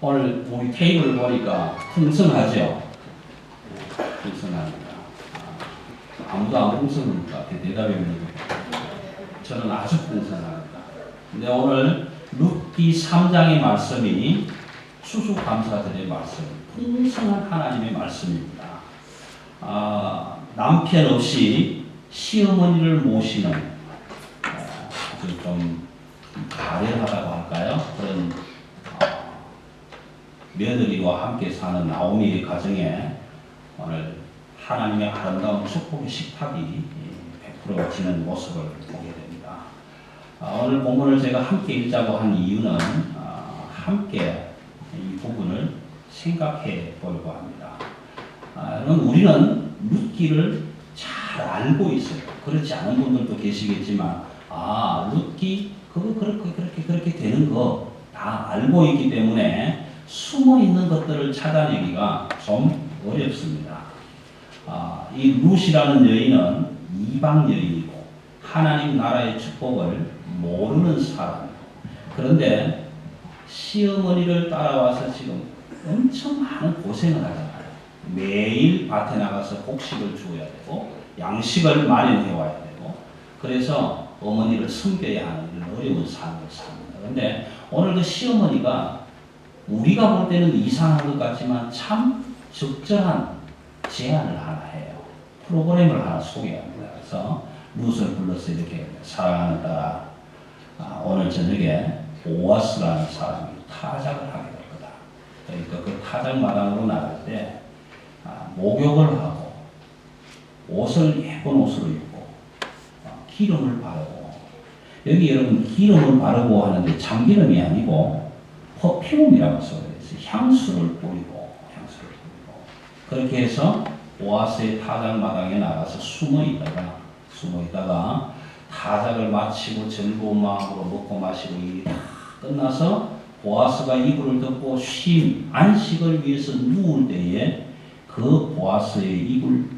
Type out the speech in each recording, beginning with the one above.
오늘 우리 테이블 보니까 풍성하죠? 풍성합니다. 아무도 안 풍성한 것 같아요. 대답이 없는 것 같아요. 저는 아주 풍성합니다. 근데 오늘 룻기 3장의 말씀이 추수감사절의 말씀, 풍성한 하나님의 말씀입니다. 남편 없이 시어머니를 모시는 아주 좀 가련하다고 할까요? 그런 며느리와 함께 사는 나오미의 가정에 오늘 하나님의 아름다운 축복의 식탁이 베풀어지는 모습을 보게 됩니다. 오늘 본문을 제가 함께 읽자고 한 이유는 함께 이 부분을 생각해 보려고 합니다. 여러분, 우리는 룻기를 잘 알고 있어요. 그렇지 않은 분들도 계시겠지만 룻기 그거 그렇게 되는 거 다 알고 있기 때문에 숨어 있는 것들을 찾아내기가 좀 어렵습니다. 이 룻이라는 여인은 이방 여인이고 하나님 나라의 축복을 모르는 사람이고, 그런데 시어머니를 따라와서 지금 엄청 많은 고생을 하잖아요. 매일 밭에 나가서 곡식을 주어야 되고 양식을 마련해 와야 되고, 그래서 어머니를 섬겨야 하는 어려운 삶을 삽니다. 그런데 오늘 그 시어머니가 우리가 볼 때는 이상한 것 같지만 참 적절한 제안을 하나 해요. 프로그램을 하나 소개합니다. 그래서 룻을 불러서 이렇게 사랑하는 딸아, 오늘 저녁에 보아스라는 사람이 타작을 하게 될 거다. 그러니까 그 타작마당으로 나갈 때 목욕을 하고 옷을 예쁜 옷을 입고 기름을 바르고, 여기 여러분 기름을 바르고 하는데 참기름이 아니고 퍼퓸이라고 써요. 향수를 뿌리고 그렇게 해서 보아스의 타작마당에 나가서 숨어 있다가 타작을 마치고 즐거운 마음으로 먹고 마시고 일이 다 끝나서 보아스가 이불을 덮고 안식을 위해서 누울 때에 그 보아스의 이불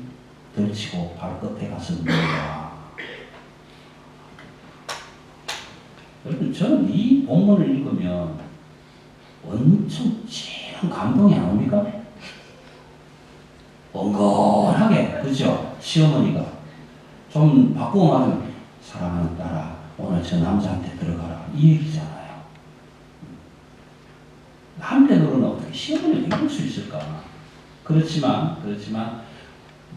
덜치고 발끝에 가서 누워라. 여러분, 저는 이 본문을 읽으면 엄청 찐한 감동이 안 옵니까? 엉건하게, 그죠? 시어머니가 좀 바꾸고 말하면 사랑하는 딸아, 오늘 저 남자한테 들어가라, 이 얘기잖아요. 한편으로는 어떻게 시어머니를 이길 수 있을까? 그렇지만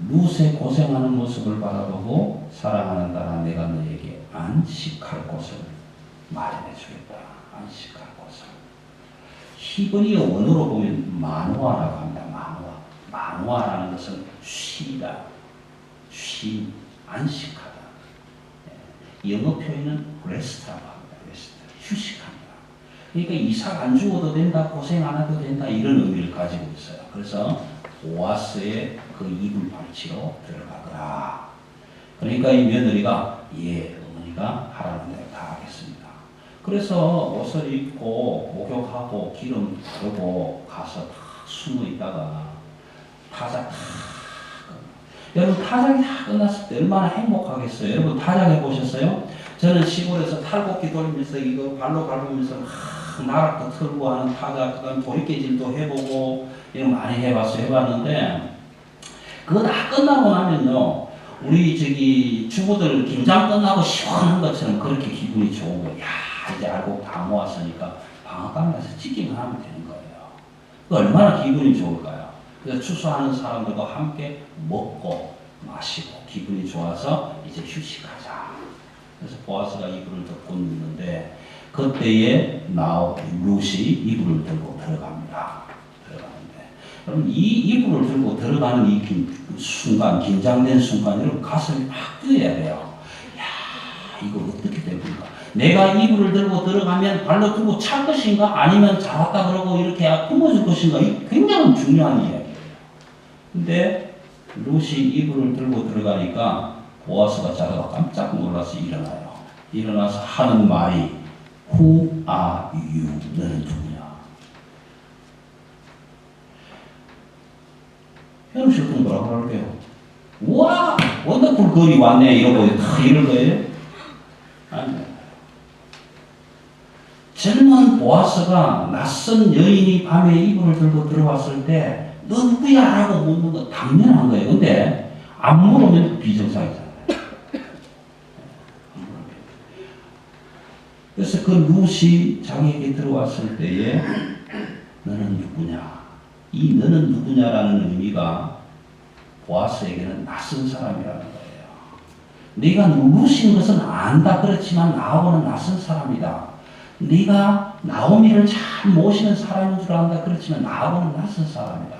룻의 고생하는 모습을 바라보고 사랑하는 딸아, 내가 너에게 안식할 곳을 마련해 주겠다. 안식할 곳을. 히브리어 원어로 보면 마누아라고 합니다. 마누아라는 것은 쉬다, 안식하다. 영어 표현은 rest라고 합니다. rest, 휴식합니다. 그러니까 이삭 안 죽어도 된다, 고생 안 해도 된다, 이런 의미를 가지고 있어요. 그래서 보아스의 그 이불 발치로 들어가더라. 그러니까 이 며느리가 어머니가 하라는 대로 다 하겠습니다. 그래서 옷을 입고 목욕하고 기름 바르고 가서 다 숨어 있다가 타작 다 여러분, 타작이 다 끝났을 때 얼마나 행복하겠어요. 여러분, 타작 해보셨어요? 저는 시골에서 탈곡기 돌리면서 이거 발로 밟으면서 나락도 틀고 하는 타작, 그다음 도리깨질도 해보고 이런 거 많이 해봤는데, 그거 다 끝나고 나면요, 우리 주부들 김장 끝나고 시원한 것처럼 그렇게 기분이 좋은 거예요. 이제 알곡 다 모았으니까 방앗간 가서 찢기만 하면 되는 거예요. 얼마나 기분이 좋을까요? 그래서 추수하는 사람들과 함께 먹고 마시고 기분이 좋아서 이제 휴식하자. 그래서 보아스가 이불을 덮고 눕는데, 그때에 룻이 이불을 들고 들어갑니다. 여러분, 이 이불을 들고 들어가는 이 순간, 긴장된 순간, 여러분 가슴이 막 뛰어야 돼요. 이거 어떻게 됩니까? 내가 이불을 들고 들어가면 발로 두고 찰 것인가? 아니면 잡았다 그러고 이렇게 품어줄 것인가? 이 굉장히 중요한 이야기예요. 근데 룻이 이불을 들고 들어가니까 보아스가 자다가 깜짝 놀라서 일어나서 하는 말이 Who are you? 너는 누구냐? 현우 씨 같은 뭐라고 그럴게요? 와! 원더풀 걸이 왔네! 이러고 다 이럴 거예요? 아니, 젊은 보아스가 낯선 여인이 밤에 이불을 들고 들어왔을 때 너 누구야? 라고 묻는 건 당연한 거예요. 근데 안 물으면 비정상이잖아요. 그래서 그 룻이 자기에게 들어왔을 때에 너는 누구냐? 이 너는 누구냐라는 의미가 보아스에게는 낯선 사람이라는 거예요. 네가 룻인 것은 안다. 그렇지만 나하고는 낯선 사람이다. 네가 나오미를 잘 모시는 사람인 줄 안다. 그렇지만 나하고는 낯선 사람이다.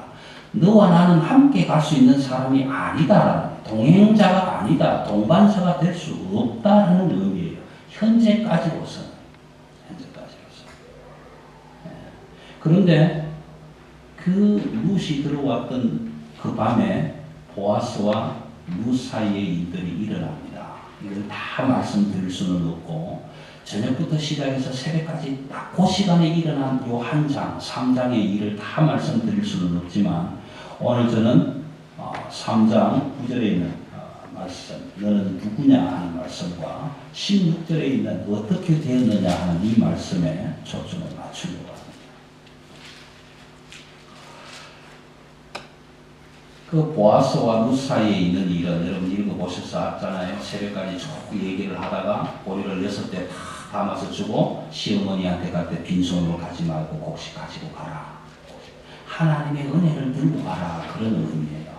너와 나는 함께 갈 수 있는 사람이 아니다. 동행자가 아니다. 동반자가 될 수 없다라는 의미예요. 현재까지로서는. 그런데 그 룻이 들어왔던 그 밤에 보아스와 룻 사이에 일들이 일어납니다. 이걸 다 말씀드릴 수는 없고 저녁부터 시작해서 새벽까지 딱 그 시간에 일어난 요 한 장, 3장의 일을 다 말씀드릴 수는 없지만 오늘 저는 3장 9절에 있는 말씀, 너는 누구냐 하는 말씀과 16절에 있는 어떻게 되었느냐 하는 이 말씀에 초점을 맞추려고 합니다. 그 보아스와 룻 사이에 있는 일은 여러분 읽어보셔서 알잖아요. 새벽까지 쭉 얘기를 하다가 보리를 6대 다 담아서 주고 시어머니한테 갈 때 빈손으로 가지 말고 곡식 가지고 가라. 하나님의 은혜를 들고 가라. 그런 의미예요.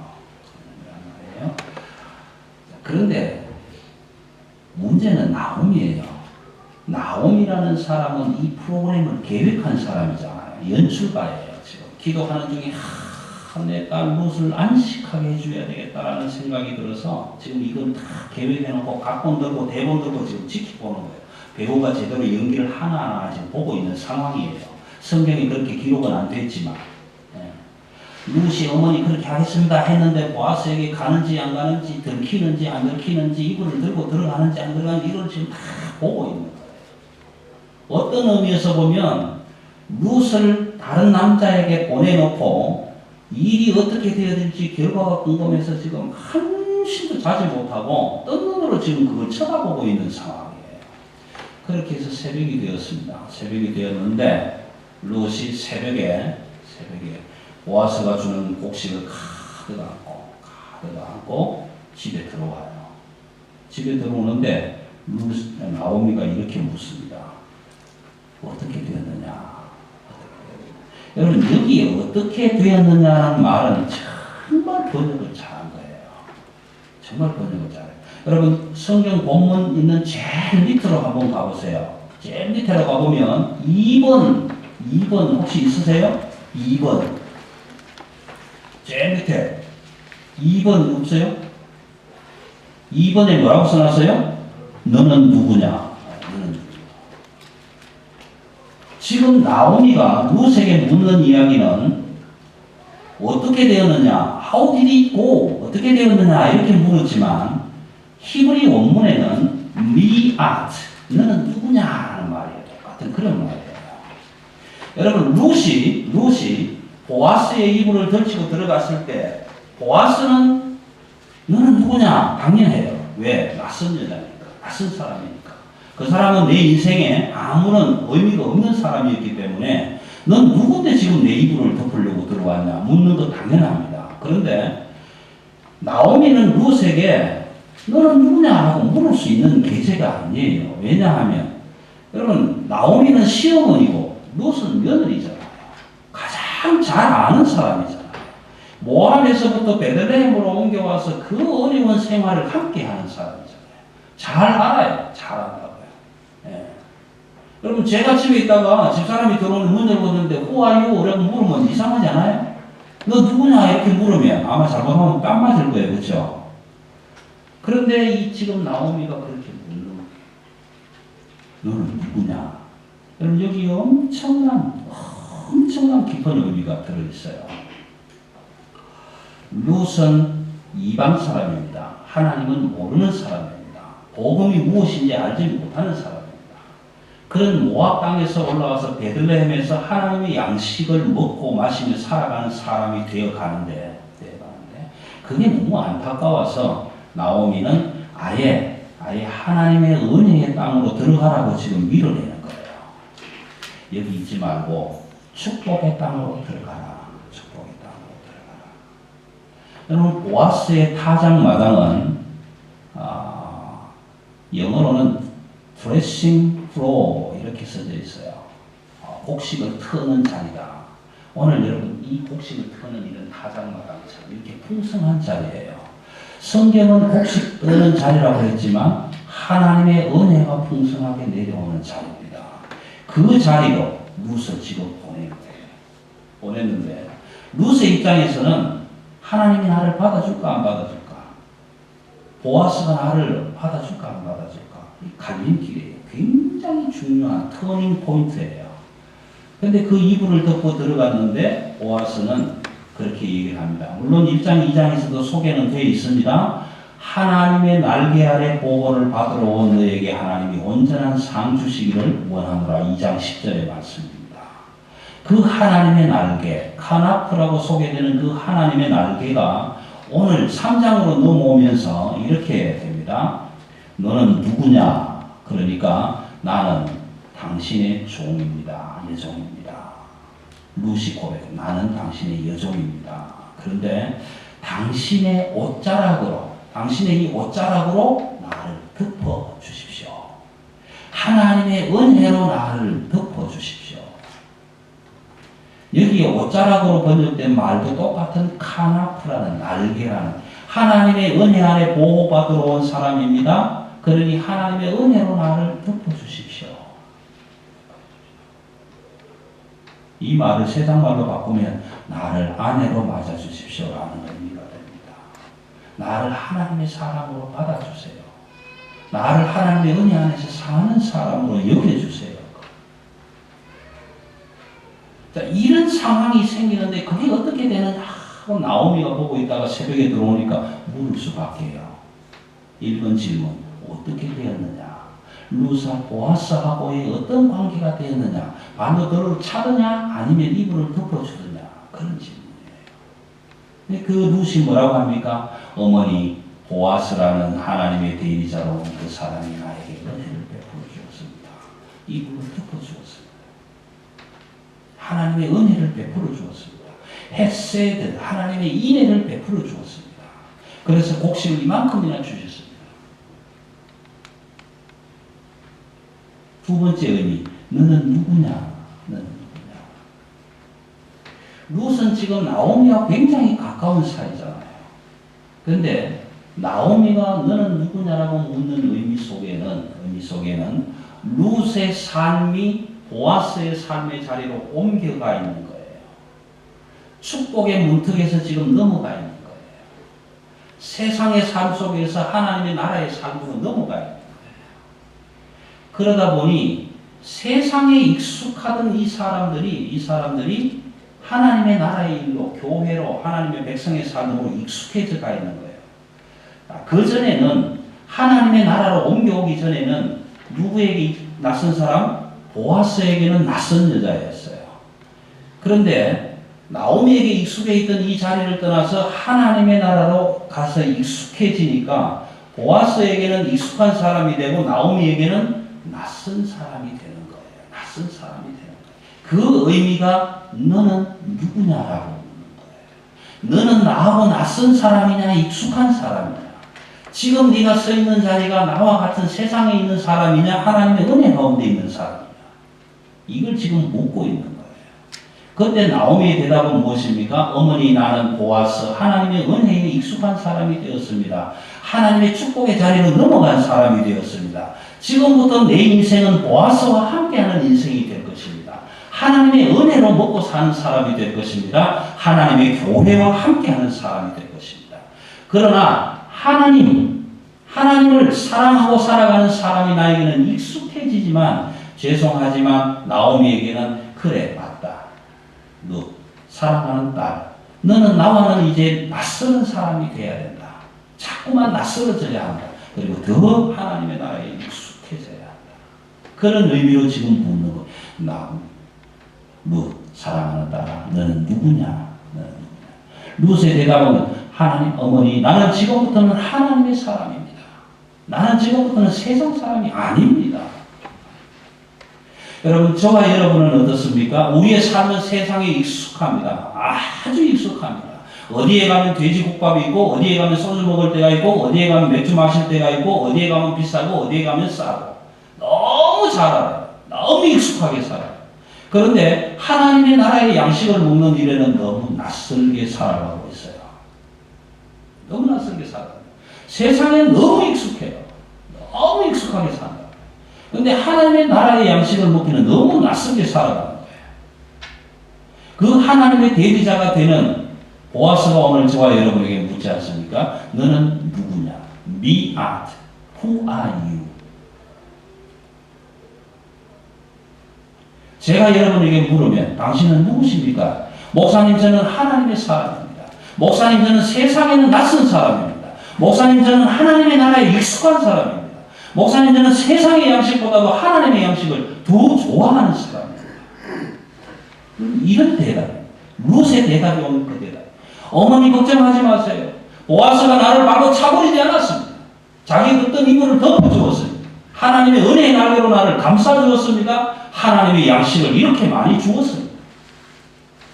그런데 문제는 나옴이에요. 나옴이라는 사람은 이 프로그램을 계획한 사람이잖아요. 연출가예요. 지금 기도하는 중에 내 딸 룻을 안식하게 해줘야 되겠다라는 생각이 들어서 지금 이건 다 계획해놓고 각본 들고 대본 들고 지금 지켜보는 거예요. 배우가 제대로 연기를 하나하나 지금 보고 있는 상황이에요. 성경에 그렇게 기록은 안 됐지만 룻이 어머니 그렇게 하겠습니다 했는데 보아스에게 가는지 안 가는지 들키는지 안 들키는지 이불을 들고 들어가는지 안 들어가는지 이걸 지금 다 보고 있는 거예요. 어떤 의미에서 보면 룻을 다른 남자에게 보내놓고 일이 어떻게 되어야 될지 결과가 궁금해서 지금 한심도 자지 못하고 뜬 눈으로 지금 그걸 쳐다보고 있는 상황이에요. 그렇게 해서 새벽이 되었습니다. 새벽이 되었는데 룻이 새벽에 보아스가 주는 곡식을 가득 안고 집에 들어와요. 집에 들어오는데 나오미가 이렇게 묻습니다. 어떻게 되었느냐? 여러분 여기에 어떻게 되었느냐는 말은 정말 번역을 잘한 거예요. 정말 번역을 잘해요. 여러분 성경 본문 있는 제일 밑으로 한번 가보세요. 제일 밑으로 가보면 2번 혹시 있으세요? 2번 제일 밑에 2번 없어요? 2번에 뭐라고 써놨어요? 너는 누구냐? 지금 나오미가 룻에게 묻는 이야기는 어떻게 되었느냐, how did it go, 어떻게 되었느냐 이렇게 물었지만 히브리 원문에는 me art, 너는 누구냐라는 말이에요. 똑같은 그런 말이에요. 여러분 룻이 보아스의 이불을 덜치고 들어갔을 때 보아스는 너는 누구냐 당연해요. 왜? 낯선 여자니까, 낯선 사람이니까. 그 사람은 내 인생에 아무런 의미가 없는 사람이었기 때문에 넌 누군데 지금 내 이불을 덮으려고 들어왔냐 묻는 거 당연합니다. 그런데 나오미는 룻에게 너는 누구냐라고 물을 수 있는 계제가 아니에요. 왜냐하면 여러분 나오미는 시어머니고 룻은 며느리잖아요. 가장 잘 아는 사람이잖아요. 모압에서부터 베들레헴으로 옮겨와서 그 어려운 생활을 함께하는 사람이잖아요. 잘 알아요. 잘 안다고요. 예. 여러분 제가 집에 있다가 집사람이 들어오는 문 열었는데 Who are you? 라고 물으면 이상하지 않아요? 너 누구냐? 이렇게 물으면 아마 잘못하면 뺨 맞을 거예요. 그렇죠? 그런데 이 지금 나오미가 그렇게 묻는 거예요. 너는 누구냐? 여러분 여기 엄청난 깊은 의미가 들어있어요. 룻은 이방 사람입니다. 하나님은 모르는 사람입니다. 복음이 무엇인지 알지 못하는 사람입니다. 그런 모압 땅에서 올라와서 베들레헴에서 하나님의 양식을 먹고 마시며 살아가는 사람이 되어 가는데 그게 너무 안타까워서 나오미는 아예 하나님의 은혜의 땅으로 들어가라고 지금 밀어내는 거예요. 여기 있지 말고 축복의 땅으로 들어가라. 축복의 땅으로 들어가라. 여러분 보아스의 타작마당은 영어로는 드레싱 플로어 이렇게 써져 있어요. 곡식을 트는 자리다. 오늘 여러분 이 곡식을 트는 이런 타작마당처럼 이렇게 풍성한 자리예요. 성경은 곡식 뜨는 자리라고 했지만 하나님의 은혜가 풍성하게 내려오는 자리입니다. 그 자리로 룻을 지금 보냈는데 룻의 입장에서는 하나님이 나를 받아줄까 안 받아줄까? 보아스가 나를 받아줄까 안 받아줄까? 이 갈림길이에요. 굉장히 중요한 터닝 포인트예요. 근데 그 이불을 덮고 들어갔는데 보아스는 그렇게 얘기를 합니다. 물론 1장, 2장에서도 소개는 되어 있습니다. 하나님의 날개 아래 보호를 받으러 온 너에게 하나님이 온전한 상 주시기를 원하노라. 2장 10절의 말씀입니다. 그 하나님의 날개, 카나프라고 소개되는 그 하나님의 날개가 오늘 3장으로 넘어오면서 이렇게 됩니다. 너는 누구냐? 그러니까 나는 당신의 종입니다. 여종입니다. 룻이 고백, 나는 당신의 여종입니다. 그런데 당신의 옷자락으로, 당신의 이 옷자락으로 나를 덮어 주십시오. 하나님의 은혜로 나를 덮어 주십시오. 여기에 옷자락으로 번역된 말도 똑같은 카나프라는 날개라는 하나님의 은혜 아래 보호받으러 온 사람입니다. 그러니 하나님의 은혜로 나를 덮어 주십시오. 이 말을 세상말로 바꾸면 나를 아내로 맞아주십시오라는 의미가 됩니다. 나를 하나님의 사람으로 받아주세요. 나를 하나님의 은혜 안에서 사는 사람으로 여겨주세요. 자, 이런 상황이 생기는데 그게 어떻게 되느냐 하고 나오미가 보고 있다가 새벽에 들어오니까 물을 수밖에 해요. 1번 질문, 어떻게 되었느냐? 룻과 보아스하고의 어떤 관계가 되었느냐? 반도도를 차느냐? 아니면 이불을 덮어주느냐? 그런 질문이에요. 그 룻이 뭐라고 합니까? 어머니 보아스라는 하나님의 대리자로 온 그 사람이 나에게 은혜를 베풀어 주었습니다. 이불을 덮어주었습니다. 하나님의 은혜를 베풀어 주었습니다. 헤세드, 하나님의 인애를 베풀어 주었습니다. 그래서 곡식을 이만큼이나 주셨습니다. 두 번째 의미, 너는 누구냐? 너는 누구냐? 룻은 지금 나오미와 굉장히 가까운 사이잖아요. 그런데 나오미가 너는 누구냐라고 묻는 의미 속에는 룻의 삶이 보아스의 삶의 자리로 옮겨가 있는 거예요. 축복의 문턱에서 지금 넘어가 있는 거예요. 세상의 삶 속에서 하나님의 나라의 삶으로 넘어가 있는 거예요. 그러다 보니 세상에 익숙하던 이 사람들이 하나님의 나라의 일로, 교회로, 하나님의 백성의 삶으로 익숙해져 가 있는 거예요. 그전에는 하나님의 나라로 옮겨오기 전에는 누구에게 낯선 사람? 보아스에게는 낯선 여자였어요. 그런데 나오미에게 익숙해 있던 이 자리를 떠나서 하나님의 나라로 가서 익숙해지니까 보아스에게는 익숙한 사람이 되고 나오미에게는 낯선 사람이 되는 거예요. 낯선 사람이 되는 거예요. 그 의미가 너는 누구냐라고 묻는 거예요. 너는 나하고 낯선 사람이냐 익숙한 사람이냐. 지금 네가 서 있는 자리가 나와 같은 세상에 있는 사람이냐 하나님의 은혜 가운데 있는 사람이냐. 이걸 지금 묻고 있는 거예요. 그때 나오미의 대답은 무엇입니까? 어머니 나는 보아스 하나님의 은혜에 익숙한 사람이 되었습니다. 하나님의 축복의 자리로 넘어간 사람이 되었습니다. 지금부터 내 인생은 보아스와 함께하는 인생이 될 것입니다. 하나님의 은혜로 먹고 사는 사람이 될 것입니다. 하나님의 교회와 함께하는 사람이 될 것입니다. 그러나 하나님을 사랑하고 살아가는 사람이 나에게는 익숙해지지만 죄송하지만 나오미에게는 그래 맞다. 너 사랑하는 딸 너는 나와는 이제 낯서는 사람이 돼야 된다. 자꾸만 낯설어져야 한다. 그리고 더 하나님의 나라에 익숙해져야 한다. 그런 의미로 지금 묻는 거. 너 사랑하는 딸아 너는 누구냐? 너는 누구냐? 룻의 대답은 하나님 어머니 나는 지금부터는 하나님의 사람입니다. 나는 지금부터는 세상 사람이 아닙니다. 여러분, 저와 여러분은 어떻습니까? 우리의 삶은 세상에 익숙합니다. 아주 익숙합니다. 어디에 가면 돼지국밥이 있고, 어디에 가면 소주 먹을 때가 있고, 어디에 가면 맥주 마실 때가 있고, 어디에 가면 비싸고, 어디에 가면 싸고. 너무 잘 알아요. 너무 익숙하게 살아요. 그런데 하나님의 나라의 양식을 먹는 일에는 너무 낯설게 살아가고 있어요. 너무 낯설게 살아요. 세상에 너무 익숙해요. 너무 익숙하게 살아요. 그런데 하나님의 나라의 양식을 먹기는 너무 낯설게 살아가는 거예요. 그 하나님의 대리자가 되는 보아스가 오늘 저와 여러분에게 묻지 않습니까? 너는 누구냐? Me art. Who are you? 제가 여러분에게 물으면 당신은 누구십니까? 목사님, 저는 하나님의 사람입니다. 목사님, 저는 세상에는 낯선 사람입니다. 목사님, 저는 하나님의 나라에 익숙한 사람입니다. 목사님, 저는 세상의 양식보다도 하나님의 양식을 더 좋아하는 사람입니다. 이런 대답, 룻의 대답이 오는 그 대답. 어머니 걱정하지 마세요. 보아스가 나를 바로 차버리지 않았습니다. 자기 걷던 이불을 덮어주었습니다. 하나님의 은혜의 날개로 나를 감싸주었습니다. 하나님의 양식을 이렇게 많이 주었습니다.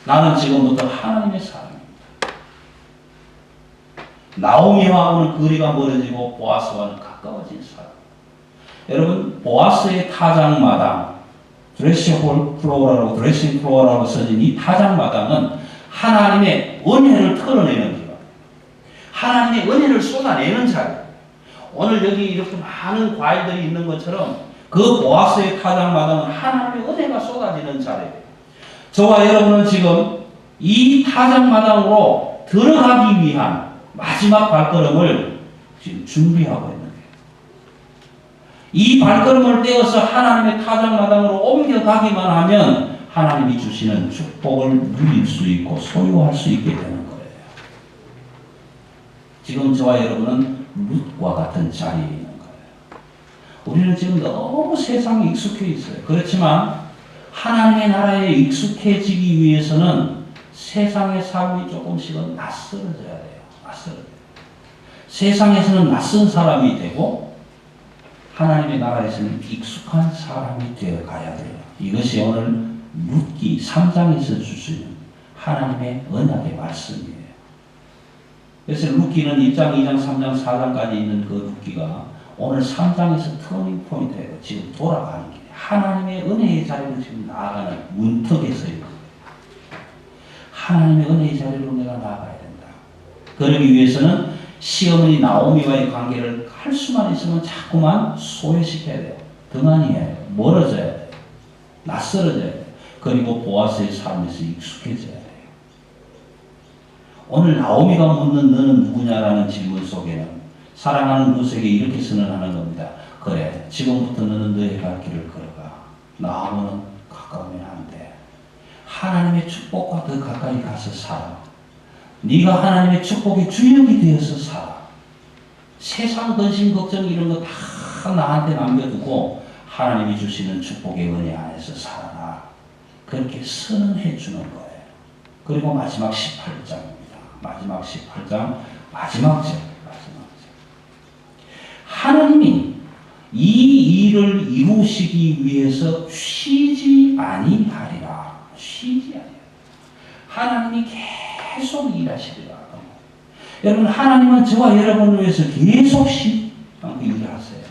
나는 지금부터 하나님의 사람입니다. 나오미와는 거리가 멀어지고 보아스와는 가까워진 사람. 여러분, 보아스의 타작마당, 드레싱 플로어라고 써진 이 타작마당은 하나님의 은혜를 털어내는 기관, 하나님의 은혜를 쏟아내는 자리. 오늘 여기 이렇게 많은 과일들이 있는 것처럼 그 보아스의 타작마당은 하나님의 은혜가 쏟아지는 자리예요. 저와 여러분은 지금 이 타작마당으로 들어가기 위한 마지막 발걸음을 지금 준비하고 있는 거예요. 이 발걸음을 떼어서 하나님의 타작마당으로 옮겨가기만 하면 하나님이 주시는 축복을 누릴 수 있고 소유할 수 있게 되는 거예요. 지금 저와 여러분은 룻과 같은 자리에 있는 거예요. 우리는 지금 너무 세상에 익숙해 있어요. 그렇지만 하나님의 나라에 익숙해지기 위해서는 세상의 삶이 조금씩은 낯설어져야 돼요. 낯설어져야 돼요. 세상에서는 낯선 사람이 되고 하나님의 나라에서는 익숙한 사람이 되어 가야 돼요. 이것이 오늘 룻기 3장에서 주시는 하나님의 언약의 말씀이에요. 그래서 룻기는 1장, 2장, 3장, 4장까지 있는 그 룻기가 오늘 3장에서 터닝 포인트예요. 지금 돌아가는 길. 하나님의 은혜의 자리로 지금 나아가는 문턱에 서 있는 거예요. 하나님의 은혜의 자리로 내가 나아가야 된다. 그러기 위해서는 시어머니 나오미와의 관계를 할 수만 있으면 자꾸만 소외시켜야 돼요. 등한히 해야 돼요. 멀어져야 돼요. 낯설어져야 돼요. 그리고 보아스의 삶에서 익숙해져야 돼요. 오늘 나오미가 묻는 너는 누구냐라는 질문 속에는 사랑하는 룻에게 이렇게 선언하는 겁니다. 그래, 지금부터 너는 너의 갈 길을 걸어가. 나하고는 가까우면 안 돼. 하나님의 축복과 더 가까이 가서 살아. 네가 하나님의 축복의 주역이 되어서 살아. 세상 근심 걱정 이런 거 다 나한테 남겨두고 하나님이 주시는 축복의 은혜 안에서 살아라. 그렇게 선언해 주는 거예요. 그리고 마지막 18장입니다. 마지막 18장 마지막 절. 하나님이 이 일을 이루시기 위해서 쉬지 아니하리라. 쉬지 아니하리라. 하나님이 계속 일하시리라. 여러분, 하나님은 저와 여러분을 위해서 계속 쉬지 않고 일하세요.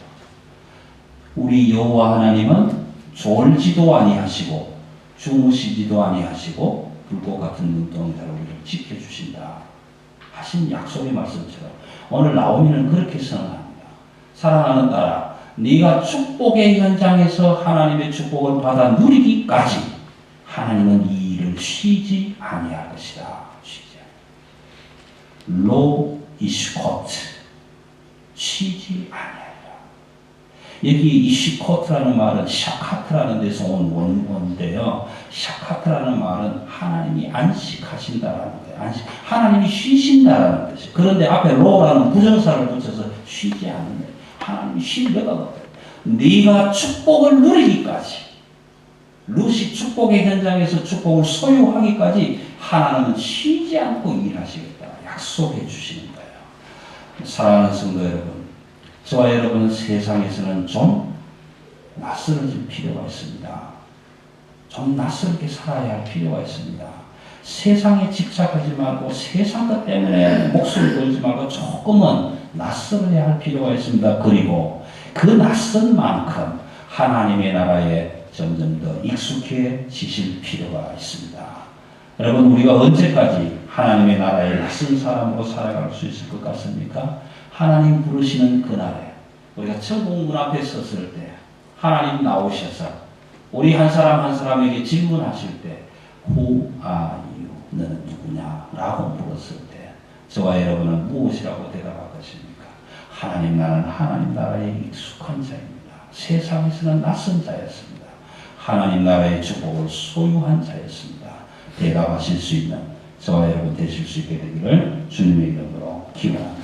우리 여호와 하나님은 졸지도 아니하시고 주무시지도 아니하시고 불꽃 같은 눈동자로 우리를 지켜주신다 하신 약속의 말씀처럼 오늘 나오미는 그렇게 선언합니다. 사랑하는 딸아, 네가 축복의 현장에서 하나님의 축복을 받아 누리기까지 하나님은 이 일을 쉬지 아니할 것이다. 쉬지 아니할. 로 이슈코트, 쉬지 아니하리라. 여기 이슈코트라는 말은 샤카트라는 데서 온 원어인데요. 샤카트라는 말은 하나님이 안식하신다라는 거예요. 안식, 하나님이 쉬신다라는 뜻이에요. 그런데 앞에 로라는 부정사를 붙여서 쉬지 않는 거예요. 하나님이 쉴려가 봐요. 네가 축복을 누리기까지, 룻이 축복의 현장에서 축복을 소유하기까지 하나님은 쉬지 않고 일하시겠다 약속해 주시는 거예요. 사랑하는 성도 여러분, 저와 여러분은 세상에서는 좀 낯설어질 필요가 있습니다. 좀 낯설게 살아야 할 필요가 있습니다. 세상에 집착하지 말고 세상 것 때문에 목숨을 걸지 말고 조금은 낯설어야 할 필요가 있습니다. 그리고 그 낯선 만큼 하나님의 나라에 점점 더 익숙해지실 필요가 있습니다. 여러분, 우리가 언제까지 하나님의 나라에 낯선 사람으로 살아갈 수 있을 것 같습니까? 하나님 부르시는 그날에 우리가 천국 문 앞에 섰을 때 하나님 나오셔서 우리 한 사람 한 사람에게 질문하실 때 Who are you? 너는 누구냐? 라고 물었을 때 저와 여러분은 무엇이라고 대답할 것입니까? 하나님 나라는 하나님 나라에 익숙한 자입니다. 세상에서는 낯선 자였습니다. 하나님 나라의 축복을 소유한 자였습니다. 대답하실 수 있는 저와 여러분 되실 수 있게 되기를 주님의 이름으로 기원합니다.